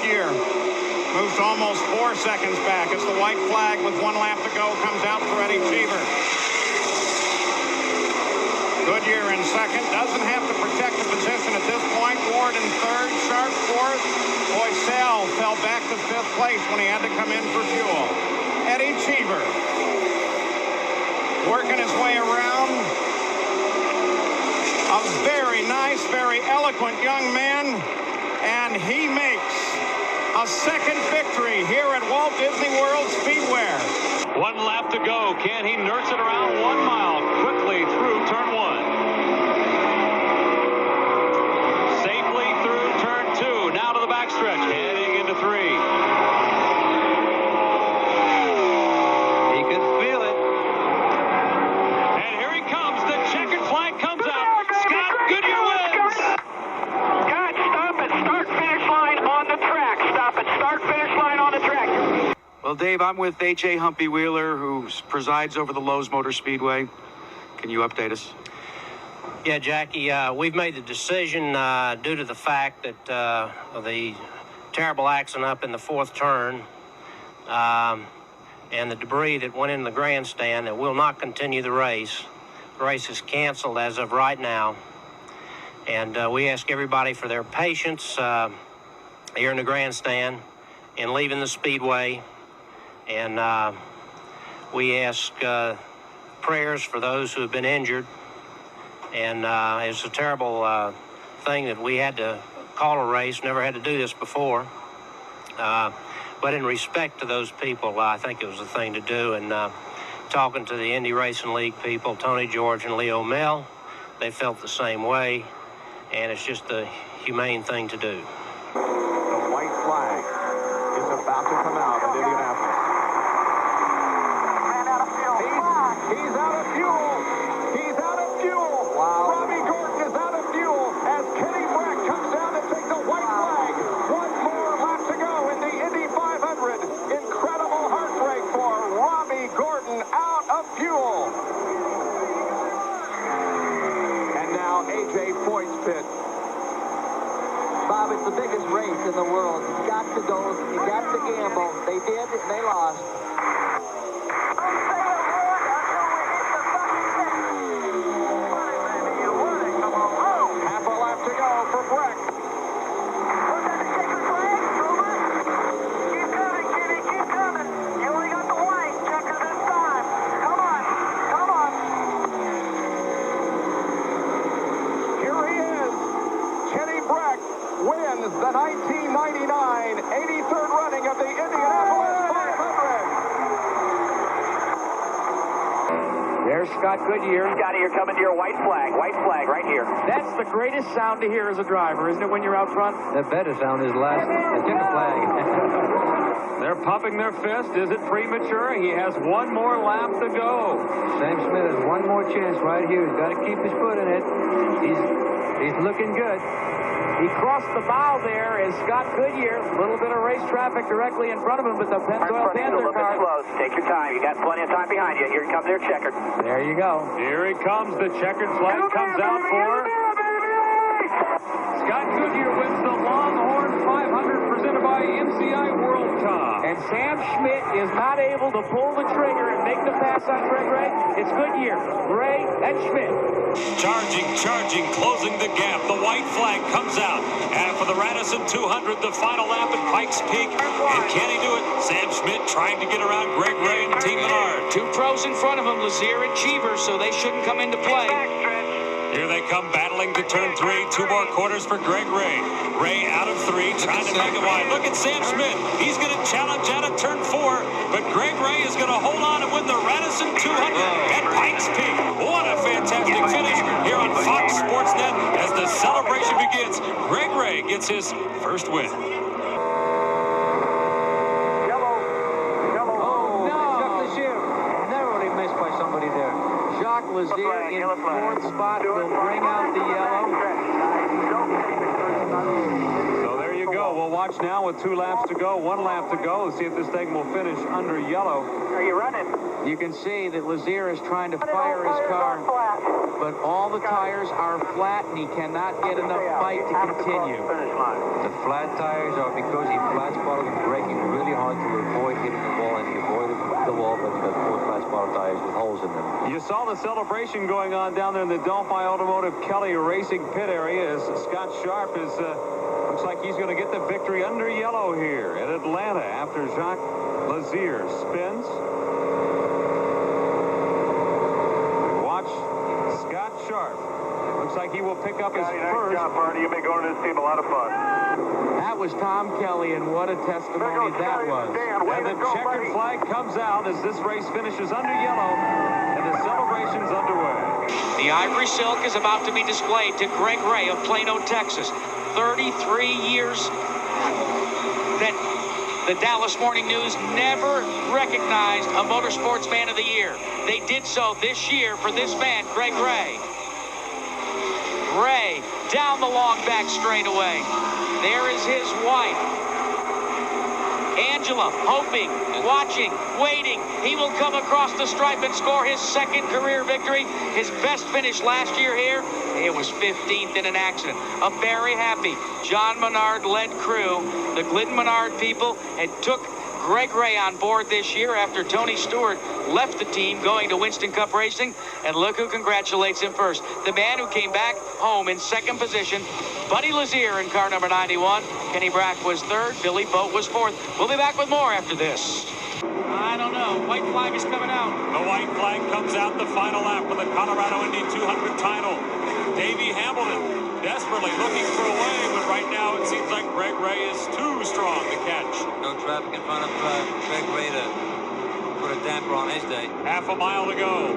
Goodyear moves to almost 4 seconds back as the white flag with 1 lap to go comes out for Eddie Cheever. Goodyear in second, doesn't have to protect the position at this point. Ward in third, Sharp fourth. Boycel fell back to 5th place when he had to come in for fuel. Eddie Cheever working his way around. A very nice, very eloquent young man, and he makes a second victory here at Walt Disney World Speedway. 1 lap to go. Can he nurse it around 1 mile quickly through turn 1? Safely through turn 2. Now to the backstretch, heading into 3. He could feel it. And here he comes. The checkered flag comes out. Scott Goodyear wins. Scott, stop at start-finish line on the track. Stop at start-finish line on the track. Well, Dave, I'm with H.A. Humpy Wheeler, who presides over the Lowe's Motor Speedway. Can you update us? Yeah, Jackie, we've made the decision due to the fact that of the terrible accident up in the 4th turn and the debris that went in the grandstand that we'll not continue the race. The race is canceled as of right now. And we ask everybody for their patience here in the grandstand in leaving the speedway. And we ask prayers for those who have been injured. And it's a terrible thing that we had to call a race, never had to do this before. But in respect to those people, I think it was the thing to do. And talking to the Indy Racing League people, Tony George and Leo Mel, they felt the same way. And it's just the humane thing to do. The white flag is about to come out at Indianapolis. He's out of fuel. He's out of fuel. Wow. Robbie Gordon is out of fuel as Kenny Brack comes down to take the white flag. 1 more lap to go in the Indy 500. Incredible heartbreak for Robbie Gordon out of fuel. And now A.J. Foyt's pit. Bob, it's the biggest race in the world. You got to go. You got to gamble. They did, and they lost. Half a lap to go for Breck. Keep coming, Kenny, keep coming. You only got the white checker this time. Come on, come on. Here he is. Kenny Brack wins the 1999 83rd running of the Indianapolis 500. There's Scott Goodyear. Scotty, you're coming to your white flag right here. That's the greatest sound to hear as a driver, isn't it, when you're out front? The better sound is last. It's in the flag. They're pumping their fist. Is it premature? He has 1 more lap to go. Sam Smith has one more chance right here. He's got to keep his foot in it. He's looking good. He crossed the bow there as Scott Goodyear. A little bit of race traffic directly in front of him, but the Doyle Panther car. Slow. Take your time. You got plenty of time behind you. Here comes their checker. There you go. Here he comes. The checkered flag comes out for Scott Goodyear wins the Longhorn 500 presented by MCI World Cup. And Sam Schmidt is not able to pull the trigger and make the pass on Greg Ray. It's Goodyear, Ray, and Schmidt. Charging, closing the gap. The white flag comes out. And for the Radisson 200, the final lap at Pikes Peak. And can he do it? Sam Schmidt trying to get around Greg Ray and Team Menard. 2 pros in front of him, Lazier and Cheever, so they shouldn't come into play. Here they come battling to turn 3. 2 more quarters for Greg Ray. Ray out of 3, trying to make it wide. Look at Sam Schmidt. He's going to challenge out of turn 4, but Greg Ray is going to hold on and win the Radisson 200 at Pikes Peak. What a fantastic finish here on Fox Sports Net as the celebration begins. Greg Ray gets his first win. Jacques Lazier in 4th spot will bring out the yellow. So there you go. We'll watch watch now with 2 laps to go, 1 lap to go. Let's see if this thing will finish under yellow. Are you running? You can see that Lazier is trying to fire his car, but all the tires are flat, and he cannot get enough fight to continue. The flat tires are because he flat spotted and braking really hard to avoid hitting the wall, and he avoided the wall, but the 4 flat spotted tires with holes in them. You saw the celebration going on down there in the Delphi Automotive Kelly Racing pit area as Scott Sharp is, looks like he's going to get the victory under yellow here at Atlanta after Jacques Lazier spins. Watch Scott Sharp. Looks like he will pick up his first. Nice job, Marty. You've been going to this team a lot of fun. That was Tom Kelly, and what a testimony that was. And the checkered flag comes out as this race finishes under yellow, and the celebration's underway. The Ivory Silk is about to be displayed to Greg Ray of Plano, Texas. 33 years that the Dallas Morning News never recognized a Motorsports Man of the Year. They did so this year for this man, Greg Ray. Ray down the long back straightaway. There is his wife, Angela, hoping, watching, waiting. He will come across the stripe and score his 2nd career victory. His best finish last year here, it was 15th in an accident. A very happy John Menard-led crew. The Glidden Menard people had took Greg Ray on board this year after Tony Stewart left the team going to Winston Cup Racing, and look who congratulates him first. The man who came back home in 2nd position, Buddy Lazier in car number 91. Kenny Brack was 3rd, Billy Boat was 4th. We'll be back with more after this. I don't know. White flag is coming out. The white flag comes out the final lap with the Colorado Indy 200 title. Davey Hamilton desperately looking for a way, but right now it seems like Greg Ray is too strong to catch. No traffic in front of Greg Ray to put a damper on his day. Half a mile to go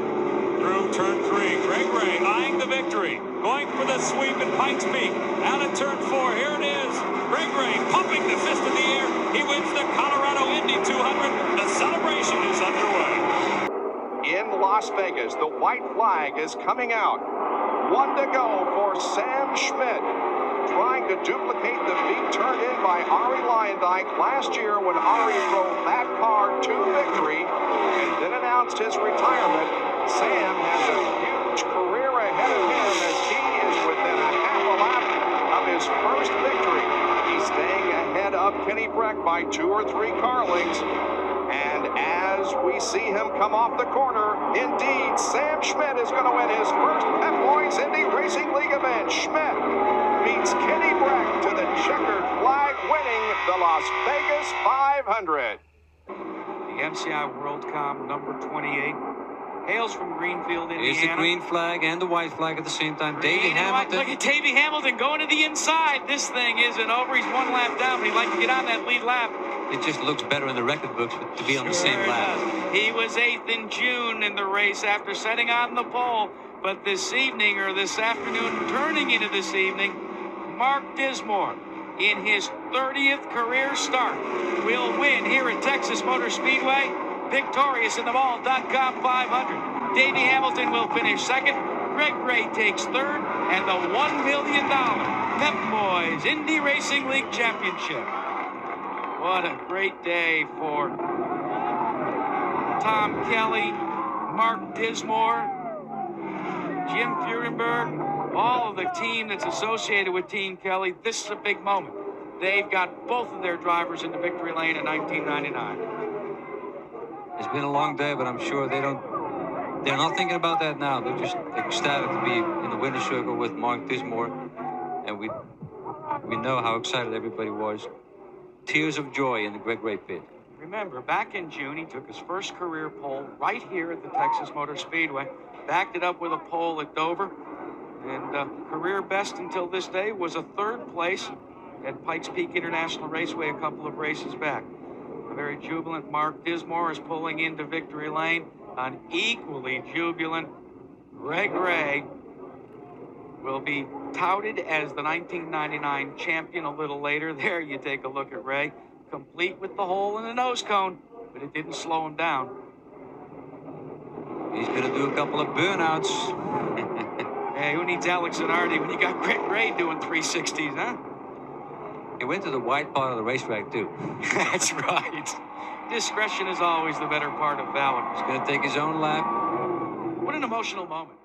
through turn 3. Greg Ray eyeing the victory, going for the sweep at Pikes Peak. Out of turn 4, here it is. Greg Ray pumping the fist in the air. He wins the Colorado Indy 200. The celebration is underway. In Las Vegas, the white flag is coming out. 1 to go for Sam Schmidt, trying to duplicate the feat turned in by Ari Leyendijk last year when Ari drove that car to victory and then announced his retirement. Sam has a huge career ahead of him as he is within a half a lap of his first victory. He's staying ahead of Kenny Brack by 2 or 3 car lengths. And as we see him come off the corner, indeed, Sam Schmidt is going to win his first Pep Boys Indy Racing League event. Schmidt beats Kenny Brack to the checkered flag, winning the Las Vegas 500. The MCI World Cup number 28 hails from Greenfield, Indiana. Here's the green flag and the white flag at the same time. Davey Green and white. Hamilton. Look at Davey Hamilton going to the inside. This thing isn't over. He's 1 lap down, but he'd like to get on that lead lap. It just looks better in the record books to be on the same lap. Does. He was 8th in June in the race after setting on the pole. But this evening, or this afternoon, turning into this evening, Mark Dismore, in his 30th career start, will win here at Texas Motor Speedway, victorious in the Ball.com 500. Davey Hamilton will finish 2nd. Greg Ray takes 3rd, and the $1 million Pep Boys Indy Racing League Championship. What a great day for Tom Kelly, Mark Dismore, Jim Furenberg, all of the team that's associated with Team Kelly. This is a big moment. They've got both of their drivers in the victory lane in 1999. It's been a long day, but I'm sure they're not thinking about that now. They're just ecstatic to be in the winner's circle with Mark Dismore, and we know how excited everybody was. Tears of joy in the Greg Ray pit. Remember, back in June, he took his first career pole right here at the Texas Motor Speedway, backed it up with a pole at Dover, and career best until this day was a 3rd place at Pikes Peak International Raceway a couple of races back. A very jubilant Mark Dismore is pulling into victory lane. An equally jubilant Greg Ray will be touted as the 1999 champion a little later. There you take a look at Ray, complete with the hole in the nose cone, but it didn't slow him down. He's going to do a couple of burnouts. Hey, who needs Alex Zanardi when you got Greg Ray doing 360s, huh? He went to the wide part of the racetrack, too. That's right. Discretion is always the better part of valor. He's going to take his own lap. What an emotional moment.